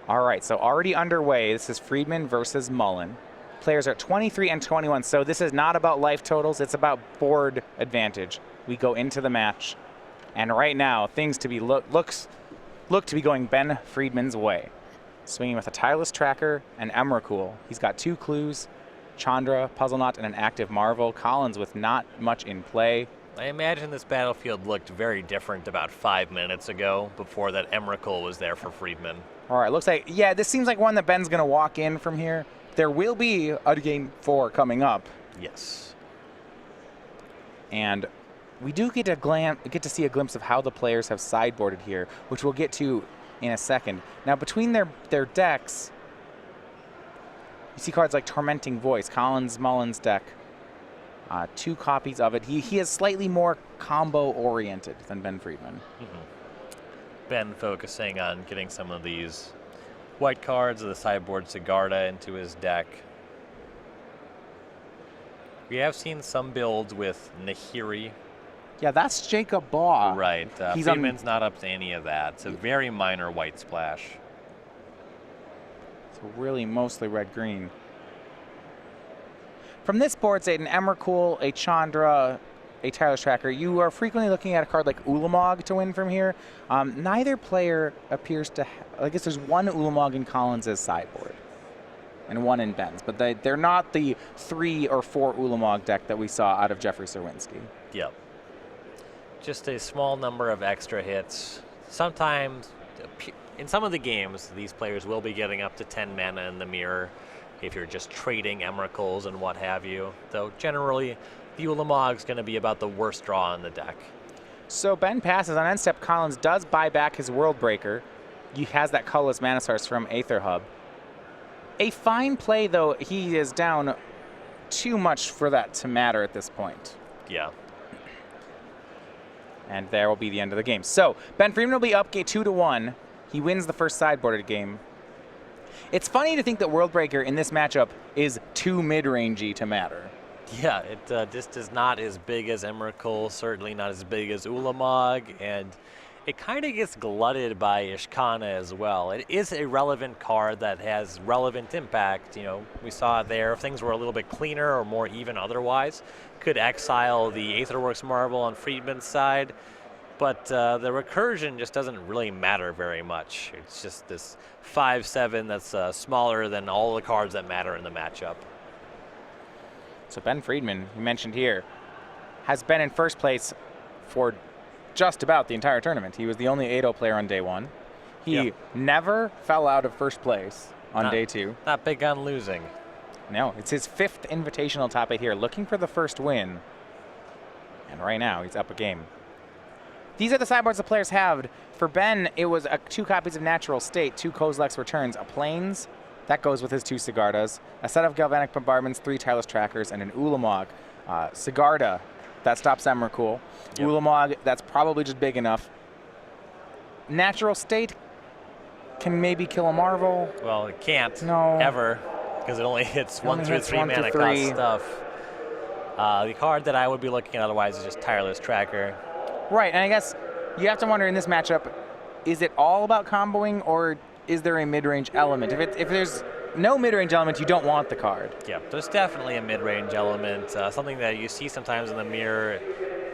All right, so already underway. This is Friedman versus Mullen. Players are 23 and 21, so this is not about life totals. It's about board advantage. We go into the match, and right now things to be look to be going Ben Friedman's way. Swinging with a tireless tracker and Emrakul. He's got 2 clues, Chandra, Puzzle Knot, and an active Marvel. Collins with not much in play. I imagine this battlefield looked very different about 5 minutes ago before that Emrakul was there for Friedman. All right, looks like, yeah, this seems like one that Ben's going to walk in from here. There will be a game 4 coming up. Yes. And we do get to see a glimpse of how the players have sideboarded here, which we'll get to in a second. Now, between their decks, you see cards like Tormenting Voice, Mullen's deck. 2 copies of it. He is slightly more combo-oriented than Ben Friedman. Ben focusing on getting some of these white cards of the sideboard Sigarda into his deck. We have seen some builds with Nahiri. Yeah, that's Jacob Baugh. Right. Friedman's not up to any of that. It's a very minor white splash. So really mostly red-green. From this board, say an Emrakul, a Chandra, a tireless tracker, you are frequently looking at a card like Ulamog to win from here. Neither player appears to I guess there's one Ulamog in Collins' sideboard and one in Ben's, but they're not the 3 or 4 Ulamog deck that we saw out of Jeffrey Serwinski. Yep. Just a small number of extra hits. Sometimes, in some of the games, these players will be getting up to 10 mana in the mirror if you're just trading Emrakuls and what have you. Though generally, the Ulamog's going to be about the worst draw in the deck. So Ben passes. On end step, Collins does buy back his World Breaker. He has that colorless Mana Source from Aether Hub. A fine play, though. He is down too much for that to matter at this point. Yeah. And there will be the end of the game. So Ben Friedman will be up 2-1. He wins the first sideboarded game. It's funny to think that World Breaker in this matchup is too mid-rangey to matter. Yeah, it just is not as big as Emrakul, certainly not as big as Ulamog, and it kind of gets glutted by Ishkana as well. It is a relevant card that has relevant impact. You know, we saw it there. If things were a little bit cleaner or more even otherwise, could exile the Aetherworks Marvel on Friedman's side. But the recursion just doesn't really matter very much. It's just this 5/7 that's smaller than all the cards that matter in the matchup. So Ben Friedman, you mentioned here, has been in first place for just about the entire tournament. He was the only 8-0 player on day 1. He never fell out of first place on day 2. Not big on losing. No, it's his 5th invitational top 8 here, looking for the first win. And right now, he's up a game. These are the sideboards the players have. For Ben, it was 2 copies of Natural State, 2 Kozilek's Returns, a Plains, that goes with his 2 Sigardas, a set of Galvanic Bombardments, 3 Tireless Trackers, and an Ulamog. Sigarda, that stops Emrakul. Yep. Ulamog, that's probably just big enough. Natural State can maybe kill a Marvel. Well, it can't No. ever, because it only hits 1 through 3 1 through mana 3. cost stuff. The card that I would be looking at otherwise is just Tireless Tracker. Right, and I guess you have to wonder in this matchup, is it all about comboing, or is there a mid-range element? If there's no mid-range element, you don't want the card. Yeah, there's definitely a mid-range element. Something that you see sometimes in the mirror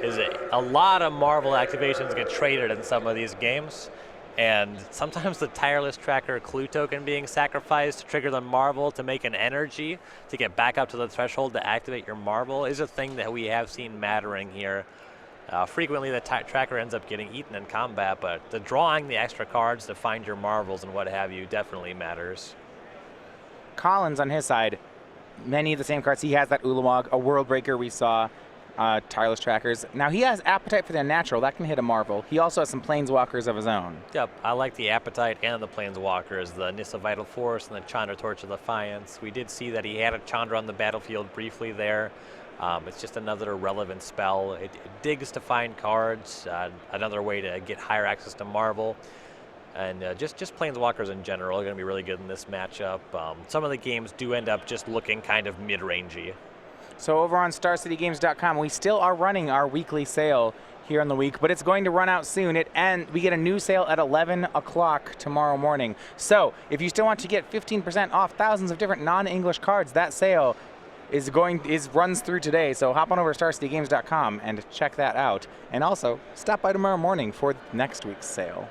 is a lot of Marvel activations get traded in some of these games. And sometimes the Tireless Tracker clue token being sacrificed to trigger the Marvel to make an energy to get back up to the threshold to activate your Marvel is a thing that we have seen mattering here. Frequently the tracker ends up getting eaten in combat, but the drawing the extra cards to find your Marvels and what have you definitely matters. Collins on his side, many of the same cards. He has that Ulamog, a World Breaker we saw, Tireless Trackers. Now he has Appetite for the Unnatural. That can hit a Marvel. He also has some Planeswalkers of his own. Yep, I like the Appetite and the Planeswalkers, the Nissa Vital Force and the Chandra Torch of Defiance. We did see that he had a Chandra on the battlefield briefly there. It's just another relevant spell. It digs to find cards, another way to get higher access to Marvel. And just Planeswalkers in general are going to be really good in this matchup. Some of the games do end up just looking kind of mid-rangey. So over on StarCityGames.com, we still are running our weekly sale here on the week, but it's going to run out soon. We get a new sale at 11 o'clock tomorrow morning. So if you still want to get 15% off thousands of different non-English cards, that sale runs through today. So hop on over to StarCityGames.com and check that out. And also stop by tomorrow morning for next week's sale.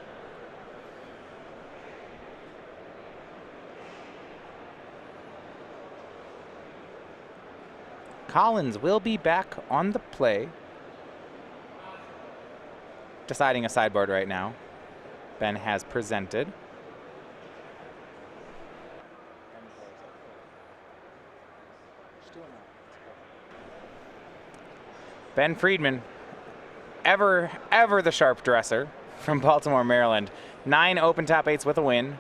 Collins will be back on the play. Deciding a sideboard right now. Ben has presented. Ben Friedman, ever the sharp dresser from Baltimore, Maryland. 9 open top 8s with a win.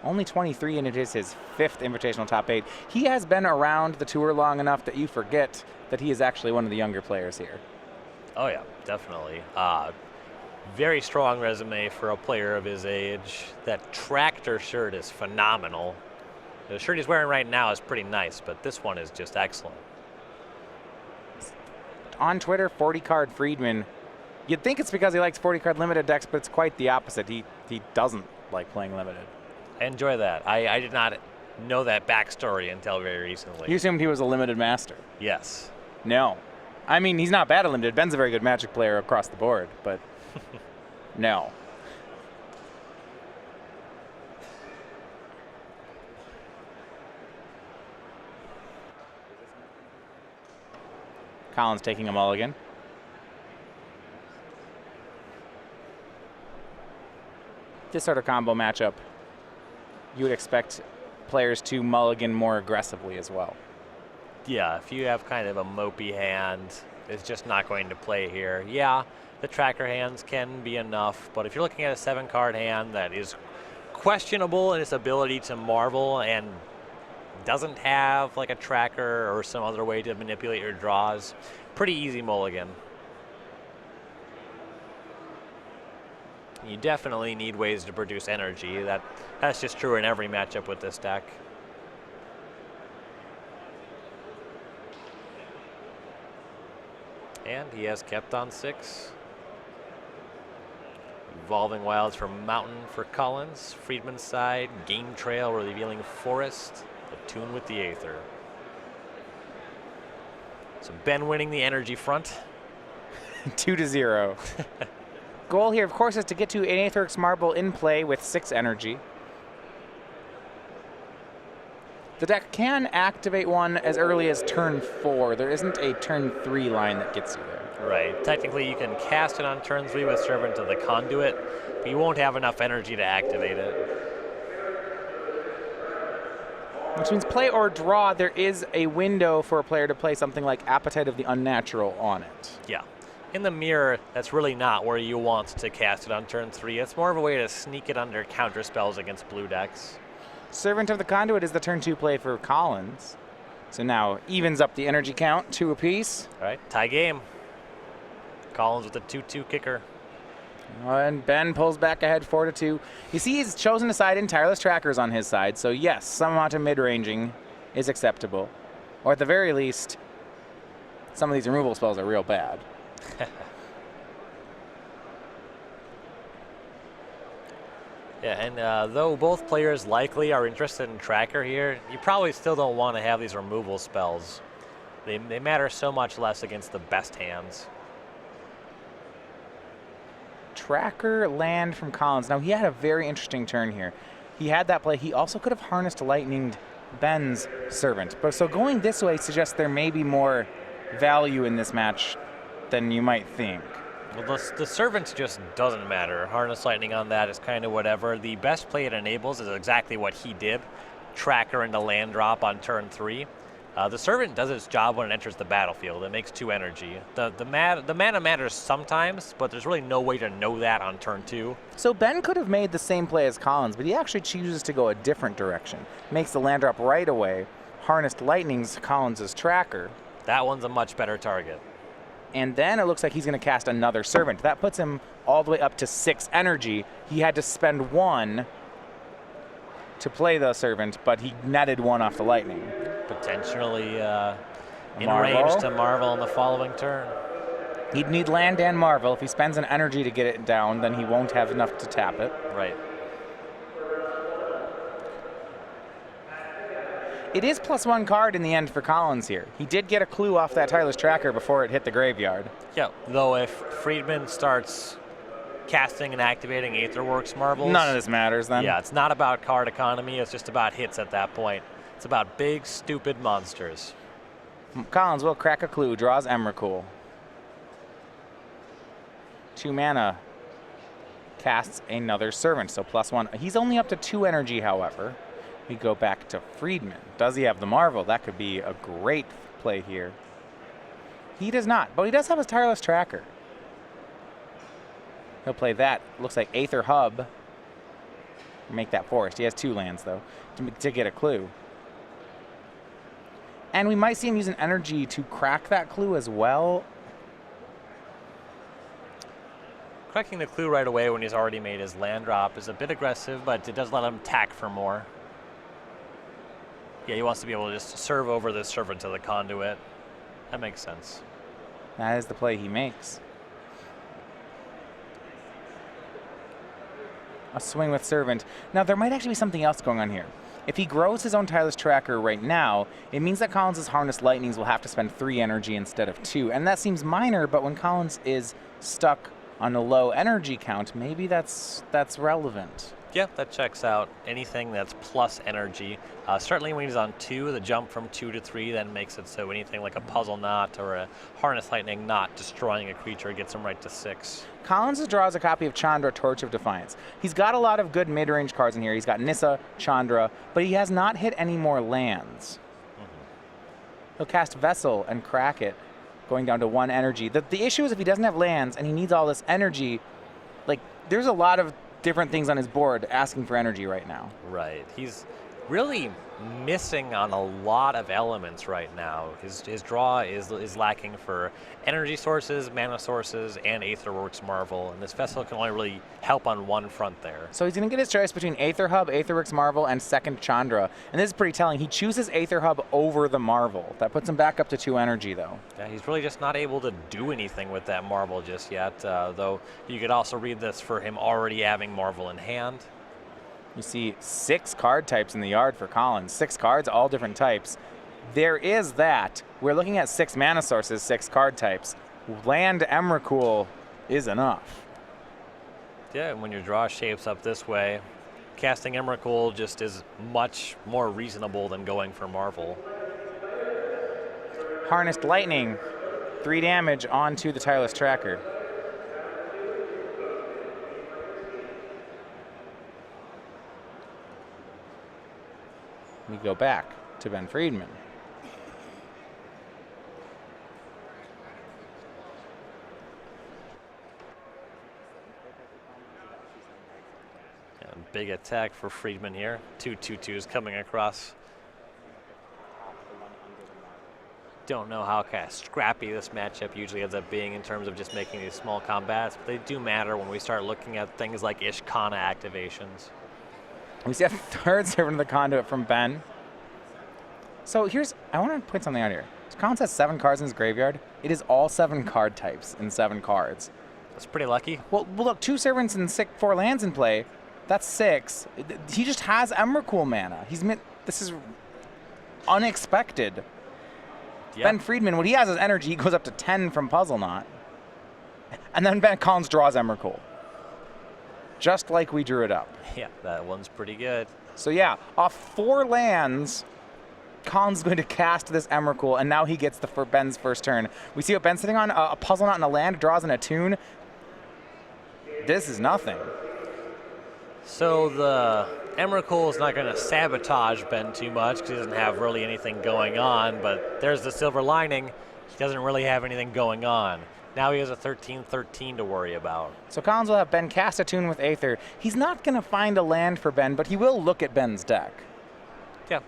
Only 23, and it is his 5th Invitational top 8. He has been around the tour long enough that you forget that he is actually one of the younger players here. Oh yeah, definitely. Very strong resume for a player of his age. That tractor shirt is phenomenal. The shirt he's wearing right now is pretty nice, but this one is just excellent. On Twitter, 40-card Friedman. You'd think it's because he likes 40-card limited decks, but it's quite the opposite. He doesn't like playing limited. I enjoy that. I did not know that backstory until very recently. You assumed he was a limited master. Yes. No. I mean, he's not bad at limited. Ben's a very good Magic player across the board, but no. Collins taking a mulligan. This sort of combo matchup, you would expect players to mulligan more aggressively as well. Yeah, if you have kind of a mopey hand, it's just not going to play here. Yeah, the tracker hands can be enough, but if you're looking at a 7-card hand that is questionable in its ability to marvel and doesn't have like a tracker or some other way to manipulate your draws, pretty easy mulligan. You definitely need ways to produce energy. That's just true in every matchup with this deck. And he has kept on 6. Evolving Wilds for Mountain for Collins. Friedman's side, Game Trail revealing Forest. Attune with the Aether. So Ben winning the energy front. 2-0. Goal here, of course, is to get to an Aetherix Marble in play with 6 energy. The deck can activate one as early as turn 4. There isn't a turn 3 line that gets you there. Right. Technically, you can cast it on turn 3 with Servant of the Conduit, but you won't have enough energy to activate it. Which means play or draw, there is a window for a player to play something like Appetite of the Unnatural on it. Yeah. In the mirror, that's really not where you want to cast it on turn 3. It's more of a way to sneak it under counter spells against blue decks. Servant of the Conduit is the turn 2 play for Collins. So now evens up the energy count, 2 apiece. All right, tie game. Collins with a 2-2 kicker. And Ben pulls back ahead 4-2. You see he's chosen to side in Tireless Trackers on his side, so yes, some amount of mid-ranging is acceptable. Or at the very least, some of these removal spells are real bad. Yeah, and though both players likely are interested in Tracker here, you probably still don't want to have these removal spells. They matter so much less against the best hands. Tracker land from Collins. Now, he had a very interesting turn here. He had that play. He also could have harnessed lightninged Ben's Servant. But so going this way suggests there may be more value in this match than you might think. Well, the Servant just doesn't matter. Harness Lightning on that is kind of whatever. The best play it enables is exactly what he did. Tracker into land drop on turn 3. The Servant does its job when it enters the battlefield. It makes 2 energy. The mana matters sometimes, but there's really no way to know that on turn 2. So Ben could have made the same play as Collins, but he actually chooses to go a different direction. Makes the land drop right away. Harnessed Lightning's Collins' Tracker. That one's a much better target. And then it looks like he's going to cast another Servant. That puts him all the way up to 6 energy. He had to spend 1 to play the Servant, but he netted 1 off the Lightning. Potentially in range to Marvel on the following turn. He'd need land and Marvel. If he spends an energy to get it down, then he won't have enough to tap it. Right. It is +1 card in the end for Collins here. He did get a clue off that tireless tracker before it hit the graveyard. Yeah, though if Friedman starts casting and activating Aetherworks marbles, None of this matters then. yeah, it's not about card economy, it's just about hits at that point. It's about big, stupid monsters. Collins will crack a clue, draws Emrakul. 2 mana, casts another Servant, so +1. He's only up to 2 energy, however. We go back to Friedman. Does he have the Marvel? That could be a great play here. He does not, but he does have his tireless tracker. He'll play that. Looks like Aether Hub. Make that forest. He has 2 lands, though, to get a clue. And we might see him use an energy to crack that clue as well. Cracking the clue right away when he's already made his land drop is a bit aggressive, but it does let him tack for more. Yeah, he wants to be able to just serve over this servant to the conduit. That makes sense. That is the play he makes. A swing with Servant. Now, there might actually be something else going on here. If he grows his own tireless tracker right now, it means that Collins' Harness Lightnings will have to spend 3 energy instead of 2. And that seems minor, but when Collins is stuck on a low energy count, maybe that's relevant. Yeah, that checks out. Anything that's plus energy. Certainly when he's on 2, the jump from 2 to 3 then makes it so anything like a Puzzle Knot or a Harness Lightning not destroying a creature gets him right to 6. Collins draws a copy of Chandra, Torch of Defiance. He's got a lot of good mid-range cards in here. He's got Nissa, Chandra, but he has not hit any more lands. He'll cast Vessel and crack it, going down to 1 energy. The issue is if he doesn't have lands and he needs all this energy, like, there's a lot of different things on his board asking for energy right now. Right. He's really missing on a lot of elements right now. His draw is lacking for energy sources, mana sources, and Aetherworks Marvel, and this Vessel can only really help on one front there. So he's going to get his choice between Aether Hub, Aetherworks Marvel, and second Chandra. And this is pretty telling. He chooses Aether Hub over the Marvel. That puts him back up to 2 energy, though. Yeah, he's really just not able to do anything with that Marvel just yet, though you could also read this for him already having Marvel in hand. You see 6 card types in the yard for Collins. 6 cards, all different types. There is that. We're looking at 6 mana sources, 6 card types. Land Emrakul is enough. Yeah, and when your draw shapes up this way, casting Emrakul just is much more reasonable than going for Marvel. Harnessed Lightning, 3 damage onto the tireless tracker. We go back to Ben Friedman. Yeah, big attack for Friedman here. 2 2/2s coming across. Don't know how kind of scrappy this matchup usually ends up being in terms of just making these small combats, but they do matter when we start looking at things like Ishkana activations. We see a 3rd servant of the conduit from Ben. So I want to point something out here. So Collins has 7 cards in his graveyard. It is all 7 card types in 7 cards. That's pretty lucky. Well, look, 2 servants and 4 lands in play. That's 6. He just has Emrakul mana. This is unexpected. Yep. Ben Friedman, when he has his energy, he goes up to 10 from Puzzle Knot. And then Ben Collins draws Emrakul. Just like we drew it up. Yeah, that one's pretty good. So yeah, off 4 lands, Collins is going to cast this Emrakul, and now he gets for Ben's first turn. We see what Ben's sitting on, a Puzzle Knot and a land, draws in a tune. This is nothing. So the Emrakul is not going to sabotage Ben too much because he doesn't have really anything going on, but there's the silver lining. He doesn't really have anything going on. Now he has a 13/13 to worry about. So Collins will have Ben cast a tune with Aether. He's not going to find a land for Ben, but he will look at Ben's deck. Yeah.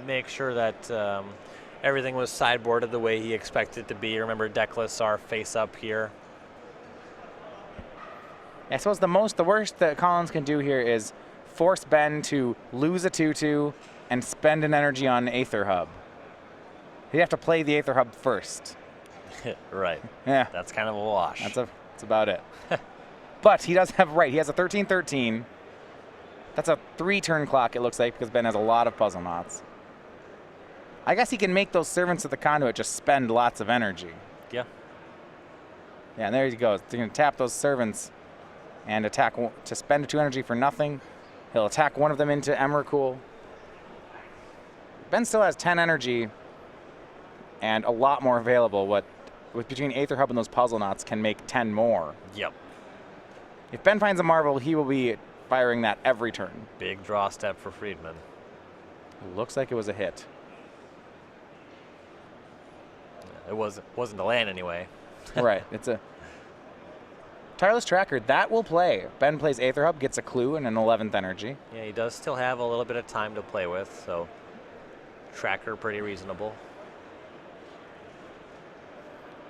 Make sure that everything was sideboarded the way he expected it to be. Remember, deck lists are face up here. I suppose the worst that Collins can do here is force Ben to lose a 2/2 and spend an energy on Aether Hub. He'd have to play the Aether Hub first. Right. Yeah. That's kind of a wash. That's about it. But he does have He has a 13-13. That's a 3-turn clock, it looks like, because Ben has a lot of puzzle knots. I guess he can make those servants of the conduit just spend lots of energy. Yeah. Yeah, and there he goes. He's going to tap those servants and attack to spend 2 energy for nothing. He'll attack one of them into Emrakul. Ben still has 10 energy and a lot more available. With between Aether Hub and those puzzle knots can make 10 more. Yep. If Ben finds a marvel, he will be firing that every turn. Big draw step for Friedman. It looks like it was a hit. It wasn't a land anyway. Right. It's a Tireless Tracker. That will play. Ben plays Aether Hub, gets a clue and an 11th energy. Yeah, he does still have a little bit of time to play with, so Tracker pretty reasonable.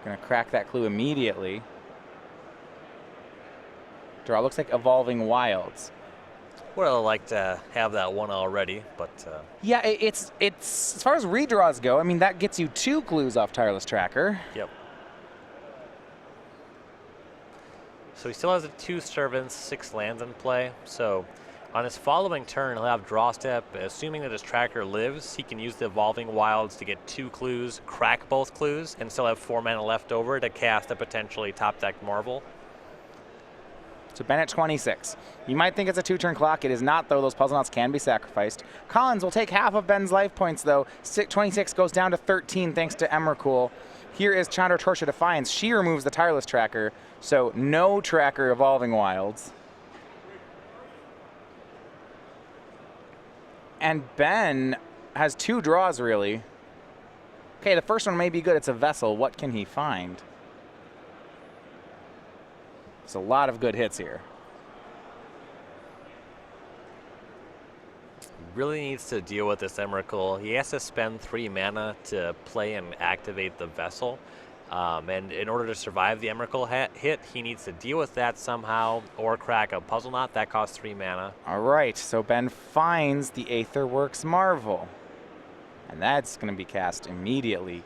Gonna crack that clue immediately. Draw looks like Evolving Wilds. Would have liked to have that one already, but Yeah, it's as far as redraws go, I mean, that gets you 2 clues off Tireless Tracker. yep. So he still has 2 servants, 6 lands in play. So on his following turn, he'll have draw step. Assuming that his tracker lives, he can use the Evolving Wilds to get 2 clues, crack both clues, and still have 4 mana left over to cast a potentially top deck Marvel. So Ben at 26. You might think it's a 2-turn clock. It is not, though. Those puzzle knots can be sacrificed. Collins will take half of Ben's life points, though. 26 goes down to 13 thanks to Emrakul. Here is Chandra Tortia Defiance. She removes the Tireless Tracker, so no tracker Evolving Wilds. And Ben has 2 draws, really. Okay, the first one may be good. It's a Vessel. What can he find? There's a lot of good hits here. Really needs to deal with this Emrakul. He has to spend 3 mana to play and activate the Vessel. And in order to survive the Emrakul hit, he needs to deal with that somehow or crack a puzzle knot. That costs 3 mana. All right, so Ben finds the Aetherworks Marvel. And that's going to be cast immediately.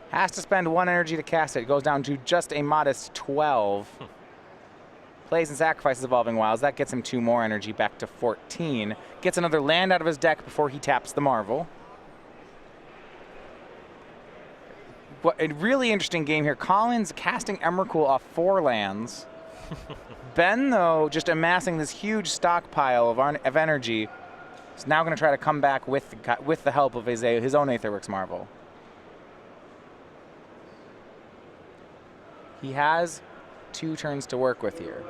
Has to spend 1 energy to cast it. It goes down to just a modest 12. Plays and sacrifices Evolving Wilds. That gets him 2 more energy, back to 14. Gets another land out of his deck before he taps the Marvel. What a really interesting game here. Collins casting Emrakul off 4 lands. Ben, though, just amassing this huge stockpile of energy, is now going to try to come back with the help of his own Aetherworks Marvel. He has 2 turns to work with here.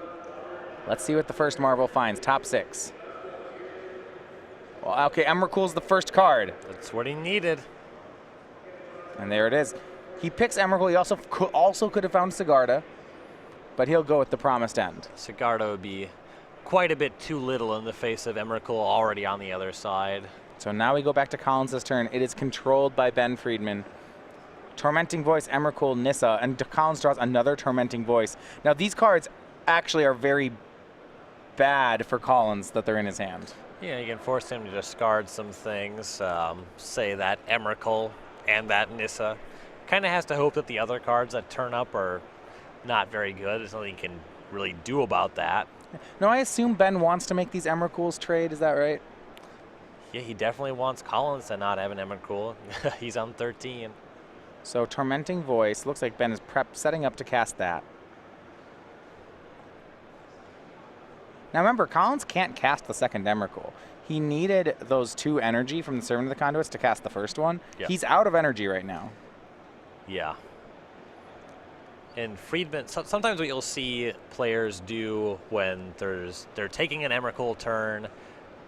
Let's see what the first Marvel finds. Top 6. Well, okay, Emrakul's the first card. That's what he needed. And there it is. He picks Emrakul. He also could have found Sigarda, but he'll go with the Promised End. Sigarda would be quite a bit too little in the face of Emrakul already on the other side. So now we go back to Collins' turn. It is controlled by Ben Friedman. Tormenting Voice, Emrakul, Nissa, and Collins draws another Tormenting Voice. Now these cards actually are very bad for Collins that they're in his hand. Yeah, you can force him to discard some things, say that Emrakul and that Nissa. Kind of has to hope that the other cards that turn up are not very good. There's nothing he can really do about that. No, I assume Ben wants to make these Emrakuls trade. Is that right? Yeah, he definitely wants Collins to not have an Emrakul. He's on 13. So Tormenting Voice, looks like Ben is setting up to cast that. Now remember, Collins can't cast the second Emrakul. He needed those 2 energy from the Servant of the Conduits to cast the first one. Yep. He's out of energy right now. Yeah. And Friedman, sometimes what you'll see players do when they're taking an Emrakul turn,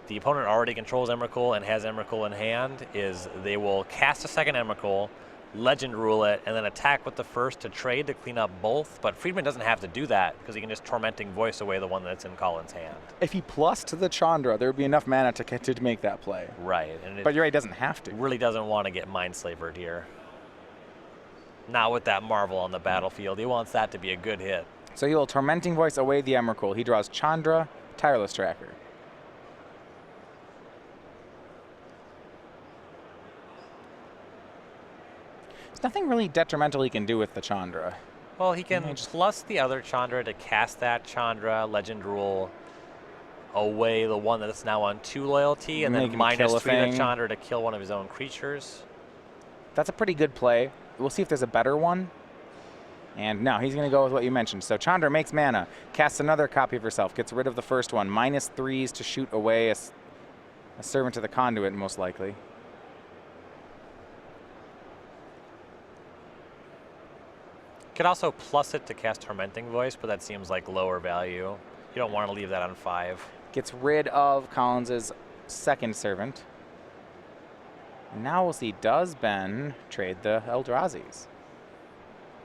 the opponent already controls Emrakul and has Emrakul in hand, is they will cast a second Emrakul, legend rule it, and then attack with the first to trade to clean up both. But Friedman doesn't have to do that because he can just Tormenting Voice away the one that's in Collins' hand. If he plussed the Chandra, there would be enough mana to make that play. Right. And But you're right, he doesn't have to. Really doesn't want to get Mindslavered here. Not with that Marvel on the battlefield. He wants that to be a good hit. So he will Tormenting Voice away the Emrakul. He draws Chandra, Tireless Tracker. There's nothing really detrimental he can do with the Chandra. Well, he can plus the other Chandra to cast that Chandra, Legend Rule, away the one that's now on 2 loyalty, and then -3 the Chandra to kill one of his own creatures. That's a pretty good play. We'll see if there's a better one. And no, he's going to go with what you mentioned. So Chandra makes mana, casts another copy of herself, gets rid of the first one, -3s to shoot away a Servant to the Conduit, most likely. Could also plus it to cast Tormenting Voice, but that seems like lower value. You don't want to leave that on 5. Gets rid of Collins's second Servant. And now we'll see, does Ben trade the Eldrazi's?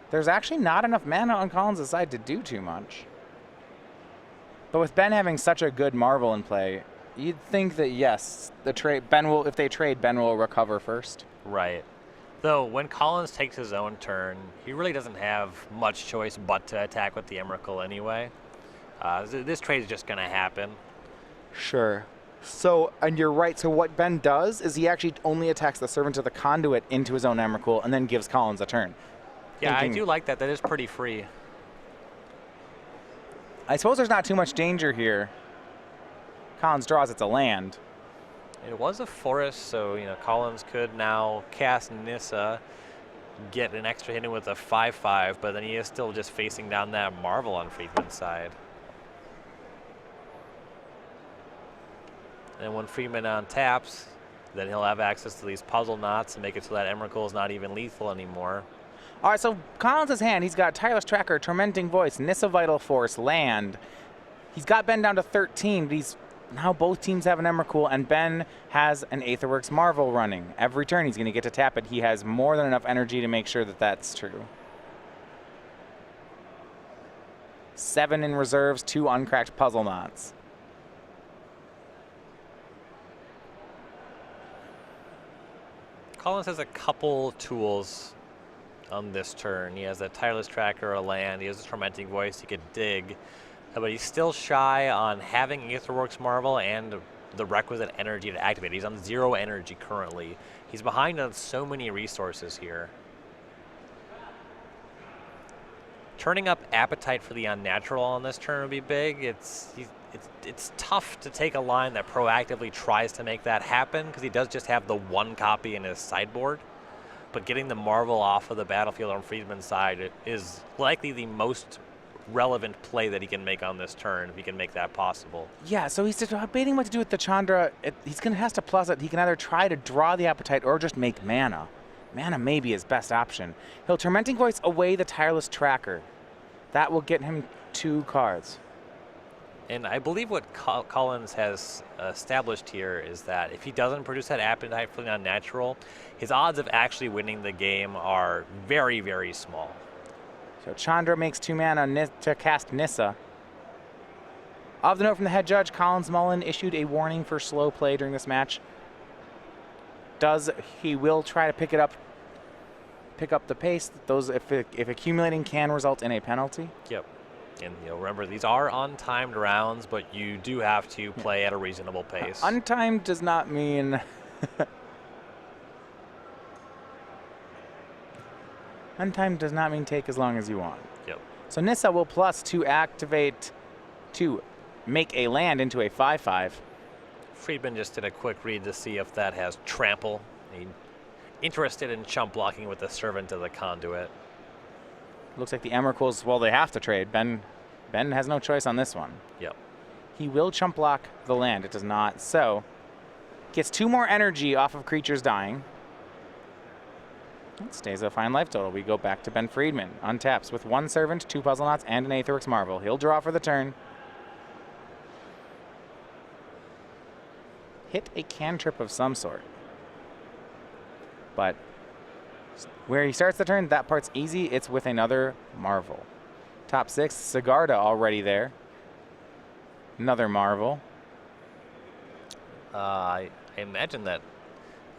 There's actually not enough mana on Collins' side to do too much. But with Ben having such a good Marvel in play, you'd think that yes, if they trade, Ben will recover first. Right. Though when Collins takes his own turn, he really doesn't have much choice but to attack with the Emrakul anyway. This trade is just going to happen. Sure. So, and you're right, so what Ben does is he actually only attacks the Servant of the Conduit into his own Emrakul and then gives Collins a turn. Yeah, I do like that. That is pretty free. I suppose there's not too much danger here. Collins draws, it's a land. It was a forest, so Collins could now cast Nissa, get an extra hit in with a 5/5, but then he is still just facing down that Marvel on Friedman's side. And when Friedman untaps, then he'll have access to these puzzle knots and make it so that Emrakul is not even lethal anymore. All right, so Collins' hand, he's got Tireless Tracker, Tormenting Voice, Nissa Vital Force, land. He's got Ben down to 13, but now both teams have an Emrakul, and Ben has an Aetherworks Marvel running. Every turn he's going to get to tap it. He has more than enough energy to make sure that that's true. 7 in reserves, 2 uncracked puzzle knots. Collins has a couple tools on this turn. He has a Tireless Tracker, a land, he has a Tormenting Voice, he could dig. But he's still shy on having Aetherworks Marvel and the requisite energy to activate. He's on 0 energy currently. He's behind on so many resources here. Turning up Appetite for the Unnatural on this turn would be big. It's tough to take a line that proactively tries to make that happen because he does just have the 1 copy in his sideboard. But getting the Marvel off of the battlefield on Friedman's side is likely the most relevant play that he can make on this turn if he can make that possible. Yeah, so he's debating what to do with the Chandra. He's going to have to plus it. He can either try to draw the Appetite or just make mana. Mana may be his best option. He'll Tormenting Voice away the Tireless Tracker. That will get him 2 cards. And I believe what Collins has established here is that if he doesn't produce that Appetite for the Unnatural, his odds of actually winning the game are very, very small. So Chandra makes 2 mana to cast Nissa. Of the note from the head judge, Collins Mullen issued a warning for slow play during this match. He will try to pick up the pace. If accumulating can result in a penalty. Yep. And remember, these are untimed rounds, but you do have to play at a reasonable pace. Untimed does not mean untimed does not mean take as long as you want. Yep. So Nissa will plus to activate to make a land into a 5/5. Friedman just did a quick read to see if that has trample. He's interested in chump blocking with the Servant of the Conduit. Looks like the Emrakuls, well, they have to trade. Ben has no choice on this one. Yep. He will chump block the land. It does not. So gets 2 more energy off of creatures dying. It stays a fine life total. We go back to Ben Friedman. Untaps with 1 Servant, 2 Puzzle Knots, and an Aetherworks Marvel. He'll draw for the turn. Hit a cantrip of some sort. But where he starts the turn, that part's easy. It's with another Marvel. Top 6, Sigarda already there. Another Marvel. I imagine that.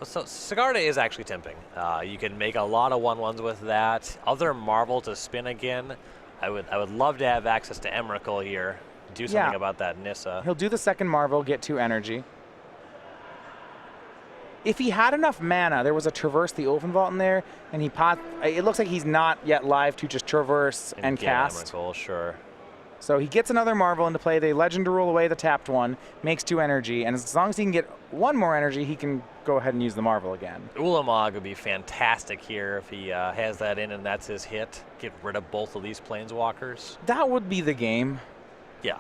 So Sigarda is actually tempting. You can make a lot of 1/1s with that. Other Marvel to spin again. I would love to have access to Emrakul here. Do something about that Nissa. He'll do the second Marvel, get 2 energy. If he had enough mana, there was a Traverse the Ovenvault in there, and it looks like he's not yet live to just traverse and cast. Emrakul, sure. So he gets another Marvel into play. They Legend to rule away the tapped one, makes 2 energy, and as long as he can get 1 more energy, he can go ahead and use the Marvel again. Ulamog would be fantastic here if he has that in and that's his hit. Get rid of both of these Planeswalkers. That would be the game. Yeah.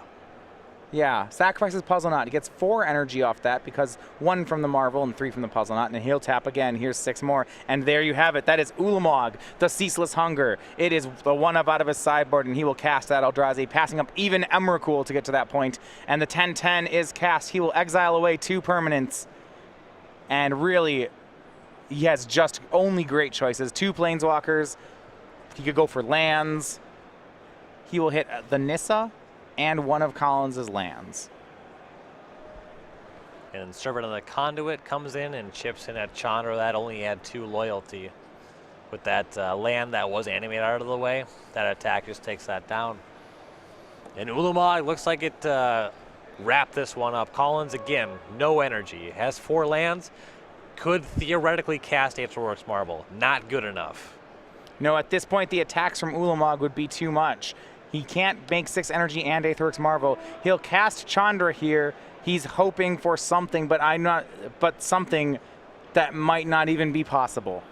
Yeah, sacrifices Puzzle Knot. He gets 4 energy off that because 1 from the Marvel and 3 from the Puzzle Knot, and he'll tap again. Here's 6 more, and there you have it. That is Ulamog, the Ceaseless Hunger. It is the 1-up out of his sideboard, and he will cast that Eldrazi, passing up even Emrakul to get to that point. And the 10/10 is cast. He will exile away 2 permanents, and really, he has just only great choices. 2 Planeswalkers. He could go for lands. He will hit the Nissa and 1 of Collins's lands. And Servant of the Conduit comes in and chips in at Chandra. That only had 2 loyalty. With that land that was animated out of the way, that attack just takes that down. And Ulamog looks like it wrapped this one up. Collins, again, no energy. Has 4 lands. Could theoretically cast Aetherworks Marble. Not good enough. No, at this point, the attacks from Ulamog would be too much. He can't make 6 energy and Aetherworks Marvel. He'll cast Chandra here. He's hoping for something, but something that might not even be possible.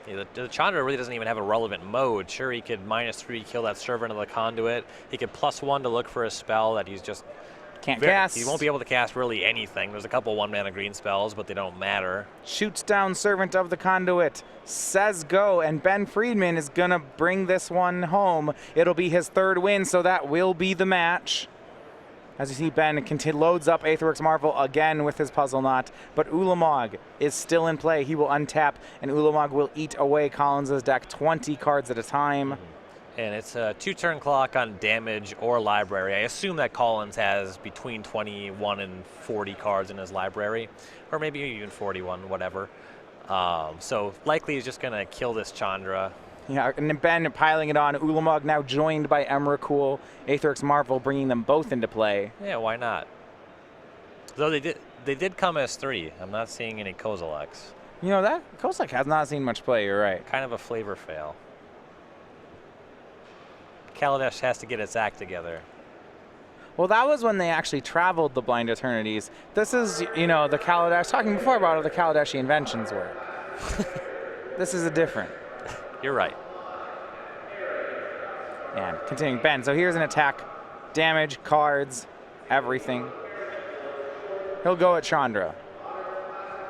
Yeah, the Chandra really doesn't even have a relevant mode. Sure, he could -3 kill that Servant of the Conduit. He could +1 to look for a spell that he's just can't cast. He won't be able to cast really anything. There's a couple 1-mana green spells, but they don't matter. Shoots down Servant of the Conduit, says go, and Ben Friedman is going to bring this one home. It'll be his 3rd win, so that will be the match. As you see, Ben loads up Aetherworks Marvel again with his Puzzle Knot, but Ulamog is still in play. He will untap, and Ulamog will eat away Collins' deck 20 cards at a time. Mm-hmm. And it's a 2-turn clock on damage or library. I assume that Collins has between 21 and 40 cards in his library, or maybe even 41, whatever. So likely he's just going to kill this Chandra. Yeah, and Ben piling it on. Ulamog now joined by Emrakul, Aetherworks Marvel, bringing them both into play. Yeah, why not? Though they did come as 3. I'm not seeing any Kozileks. You know, that Kozilek has not seen much play, you're right. Kind of a flavor fail. Kaladesh has to get its act together. Well, that was when they actually traveled the Blind Eternities. This is, you know, the Kaladesh, talking before about how the Kaladeshi inventions work. This is a different. You're right. And continuing, Ben, so here's an attack. Damage, cards, everything. He'll go at Chandra.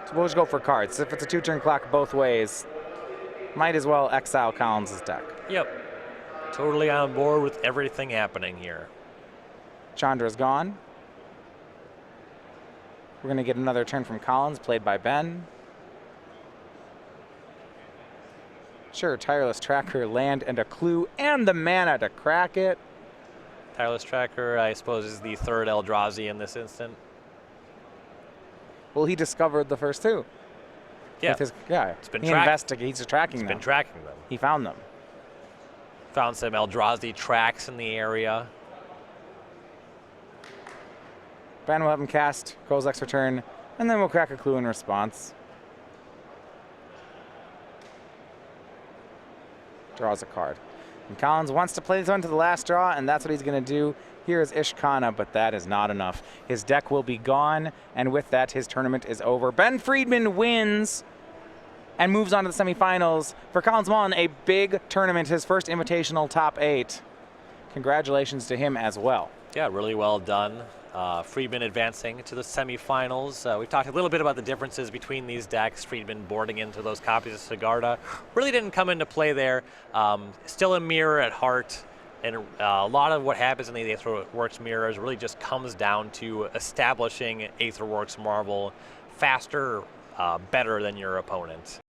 So we'll just go for cards. If it's a 2-turn clock both ways, might as well exile Collins' deck. Yep. Totally on board with everything happening here. Chandra's gone. We're going to get another turn from Collins, played by Ben. Sure, Tireless Tracker, land, and a clue, and the mana to crack it. Tireless Tracker, I suppose, is the 3rd Eldrazi in this instant. Well, he discovered the first 2. Yeah. It's been he's tracking them. He's been tracking them. He found them. Found some Eldrazi tracks in the area. Ben will have him cast Kozilek's Return, and then we'll crack a clue in response. Draws a card. And Collins wants to play this one to the last draw, and that's what he's going to do. Here is Ishkana, but that is not enough. His deck will be gone, and with that, his tournament is over. Ben Friedman wins and moves on to the semifinals. For Collins Mullen, a big tournament, his first invitational top 8. Congratulations to him as well. Yeah, really well done. Friedman advancing to the semifinals. We've talked a little bit about the differences between these decks. Friedman boarding into those copies of Sigarda really didn't come into play there. Still a mirror at heart, and a lot of what happens in the Aetherworks mirrors really just comes down to establishing Aetherworks Marvel faster, better than your opponent.